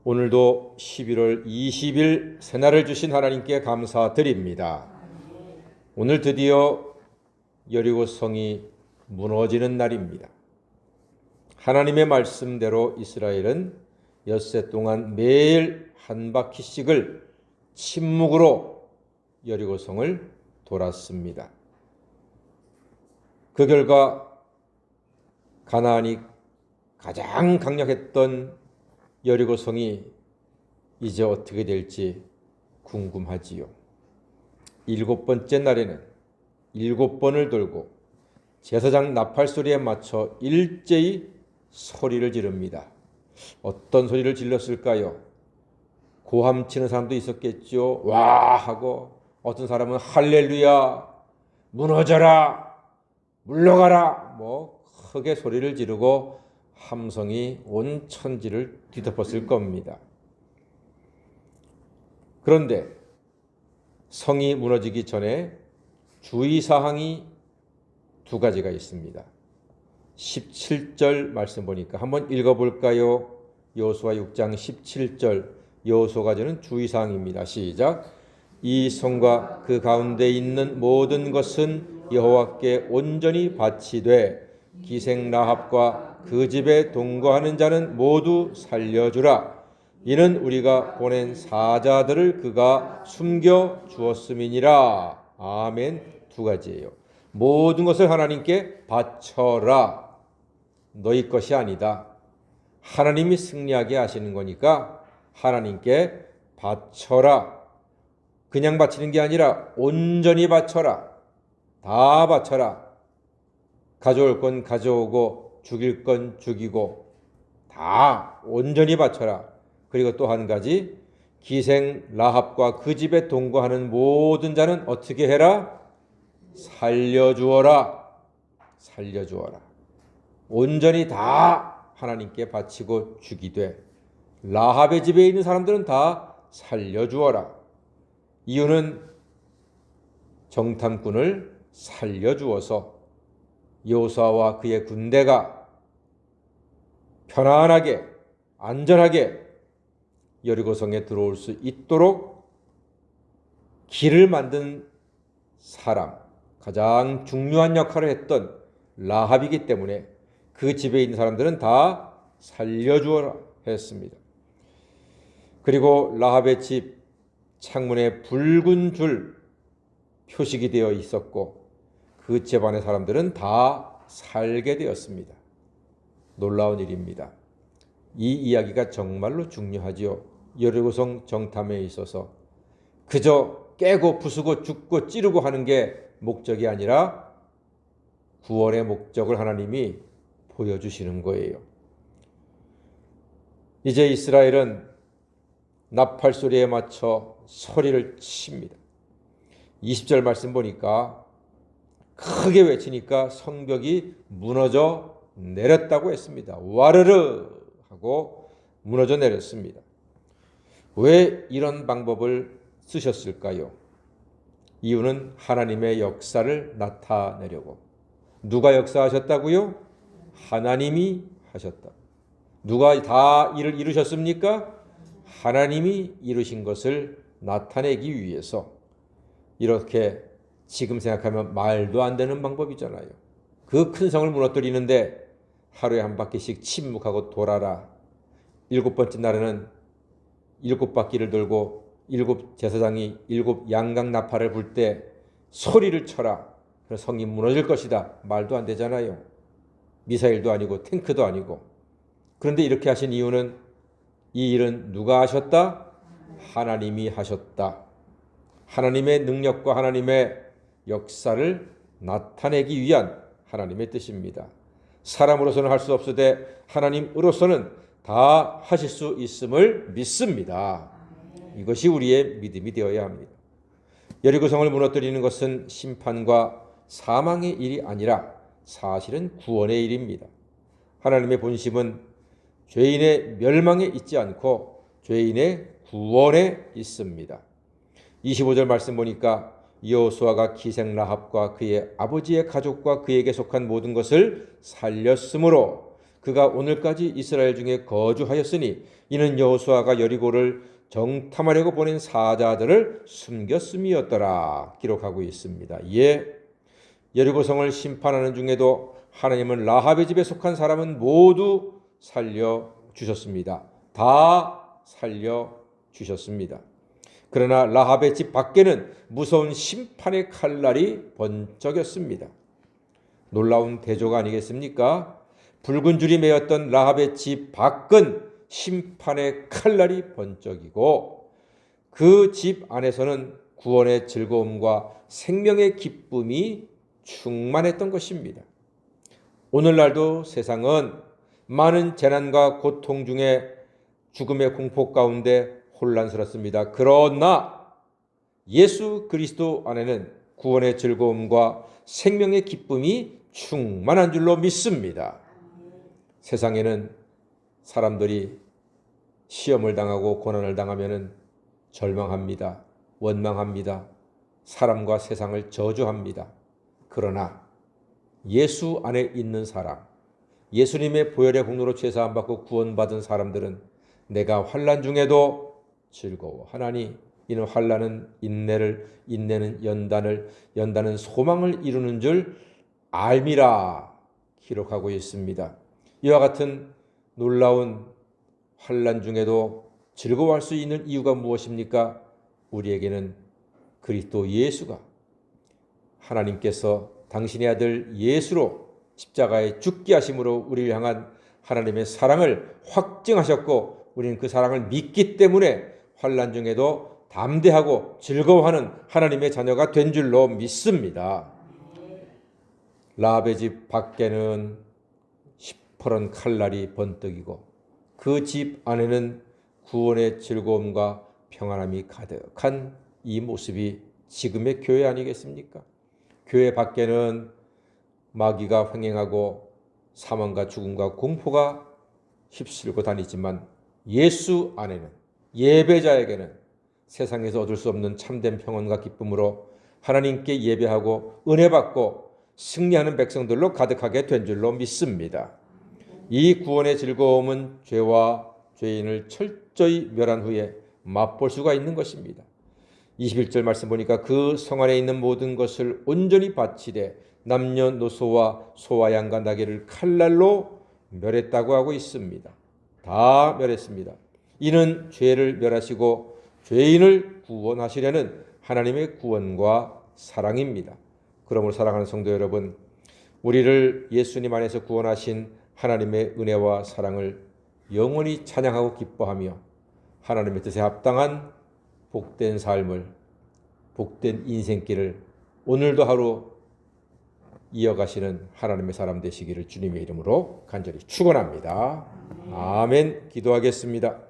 오늘도 11월 20일 새날을 주신 하나님께 감사드립니다. 오늘 드디어 여리고성이 무너지는 날입니다. 하나님의 말씀대로 이스라엘은 엿새 동안 매일 한 바퀴씩을 침묵으로 여리고성을 돌았습니다. 그 결과 가나안이 가장 강력했던 여리고성이 이제 어떻게 될지 궁금하지요. 7번째 날에는 7번을 돌고 제사장 나팔 소리에 맞춰 일제히 소리를 지릅니다. 어떤 소리를 질렀을까요? 고함치는 사람도 있었겠죠. 와 하고, 어떤 사람은 할렐루야, 무너져라, 물러가라, 크게 소리를 지르고 함성이 온 천지를 뒤덮었을 겁니다. 그런데 성이 무너지기 전에 주의사항이 2가지가 있습니다. 17절 말씀 보니까 한번 읽어볼까요? 여호수아 6장 17절, 여호수아가 주는 주의사항입니다. 시작. 이 성과 그 가운데 있는 모든 것은 여호와께 온전히 바치되 기생 라합과 그 집에 동거하는 자는 모두 살려주라. 이는 우리가 보낸 사자들을 그가 숨겨 주었음이니라. 아멘. 2가지예요. 모든 것을 하나님께 바쳐라. 너희 것이 아니다. 하나님이 승리하게 하시는 거니까 하나님께 바쳐라. 그냥 바치는 게 아니라 온전히 바쳐라. 다 바쳐라. 가져올 건 가져오고 죽일 건 죽이고 다 온전히 바쳐라. 그리고 또 한 가지, 기생 라합과 그 집에 동거하는 모든 자는 어떻게 해라? 살려주어라. 살려주어라. 온전히 다 하나님께 바치고 죽이되 라합의 집에 있는 사람들은 다 살려주어라. 이유는 정탐꾼을 살려주어서 여호수아와 그의 군대가 편안하게 안전하게 여리고성에 들어올 수 있도록 길을 만든 사람, 가장 중요한 역할을 했던 라합이기 때문에 그 집에 있는 사람들은 다 살려주어라 했습니다. 그리고 라합의 집 창문에 붉은 줄 표식이 되어 있었고 그 집안의 사람들은 다 살게 되었습니다. 놀라운 일입니다. 이 이야기가 정말로 중요하지요. 여리고성 정탐에 있어서 그저 깨고 부수고 죽고 찌르고 하는 게 목적이 아니라 구원의 목적을 하나님이 보여주시는 거예요. 이제 이스라엘은 나팔 소리에 맞춰 소리를 칩니다. 20절 말씀 보니까 크게 외치니까 성벽이 무너져 내렸다고 했습니다. 와르르 하고 무너져 내렸습니다. 왜 이런 방법을 쓰셨을까요? 이유는 하나님의 역사를 나타내려고. 누가 역사하셨다고요? 하나님이 하셨다. 누가 다 일을 이루셨습니까? 하나님이 이루신 것을 나타내기 위해서. 이렇게 지금 생각하면 말도 안 되는 방법이잖아요. 그 큰 성을 무너뜨리는데 하루에 한 바퀴씩 침묵하고 돌아라. 7번째 날에는 7바퀴를 돌고 7 제사장이 7 양각 나팔을 불 때 소리를 쳐라. 그래서 성이 무너질 것이다. 말도 안 되잖아요. 미사일도 아니고 탱크도 아니고. 그런데 이렇게 하신 이유는, 이 일은 누가 하셨다? 하나님이 하셨다. 하나님의 능력과 하나님의 역사를 나타내기 위한 하나님의 뜻입니다. 사람으로서는 할 수 없으되 하나님으로서는 다 하실 수 있음을 믿습니다. 이것이 우리의 믿음이 되어야 합니다. 여리고성을 무너뜨리는 것은 심판과 사망의 일이 아니라 사실은 구원의 일입니다. 하나님의 본심은 죄인의 멸망에 있지 않고 죄인의 구원에 있습니다. 25절 말씀 보니까 여호수아가 기생 라합과 그의 아버지의 가족과 그에게 속한 모든 것을 살렸으므로 그가 오늘까지 이스라엘 중에 거주하였으니 이는 여호수아가 여리고를 정탐하려고 보낸 사자들을 숨겼음이었더라 기록하고 있습니다. 여리고성을 심판하는 중에도 하나님은 라합의 집에 속한 사람은 모두 살려주셨습니다. 다 살려주셨습니다. 그러나 라합의 집 밖에는 무서운 심판의 칼날이 번쩍였습니다. 놀라운 대조가 아니겠습니까? 붉은 줄이 매였던 라합의 집 밖은 심판의 칼날이 번쩍이고 그 집 안에서는 구원의 즐거움과 생명의 기쁨이 충만했던 것입니다. 오늘날도 세상은 많은 재난과 고통 중에 죽음의 공포 가운데 혼란스럽습니다. 그러나 예수 그리스도 안에는 구원의 즐거움과 생명의 기쁨이 충만한 줄로 믿습니다. 세상에는 사람들이 시험을 당하고 고난을 당하면 절망합니다. 원망합니다. 사람과 세상을 저주합니다. 그러나 예수 안에 있는 사람, 예수님의 보혈의 공로로 죄사함 받고 구원받은 사람들은 내가 환난 중에도 즐거워하나니 이는 환난은 인내를, 인내는 연단을, 연단은 소망을 이루는 줄 알미라 기록하고 있습니다. 이와 같은 놀라운 환난 중에도 즐거워할 수 있는 이유가 무엇입니까? 우리에게는 그리스도 예수가 하나님께서 당신의 아들 예수로 십자가에 죽게 하심으로 우리를 향한 하나님의 사랑을 확증하셨고 우리는 그 사랑을 믿기 때문에 환난 중에도 담대하고 즐거워하는 하나님의 자녀가 된 줄로 믿습니다. 라합의 집 밖에는 시퍼런 칼날이 번뜩이고 그 집 안에는 구원의 즐거움과 평안함이 가득한 이 모습이 지금의 교회 아니겠습니까? 교회 밖에는 마귀가 횡행하고 사망과 죽음과 공포가 휩쓸고 다니지만 예수 안에는, 예배자에게는 세상에서 얻을 수 없는 참된 평안과 기쁨으로 하나님께 예배하고 은혜 받고 승리하는 백성들로 가득하게 된 줄로 믿습니다. 이 구원의 즐거움은 죄와 죄인을 철저히 멸한 후에 맛볼 수가 있는 것입니다. 21절 말씀 보니까 그 성 안에 있는 모든 것을 온전히 바치되 남녀노소와 소와 양과 나귀를 칼날로 멸했다고 하고 있습니다. 다 멸했습니다. 이는 죄를 멸하시고 죄인을 구원하시려는 하나님의 구원과 사랑입니다. 그러므로 사랑하는 성도 여러분, 우리를 예수님 안에서 구원하신 하나님의 은혜와 사랑을 영원히 찬양하고 기뻐하며 하나님의 뜻에 합당한 복된 삶을, 복된 인생길을 오늘도 하루 이어가시는 하나님의 사람 되시기를 주님의 이름으로 간절히 축원합니다. 아멘. 기도하겠습니다.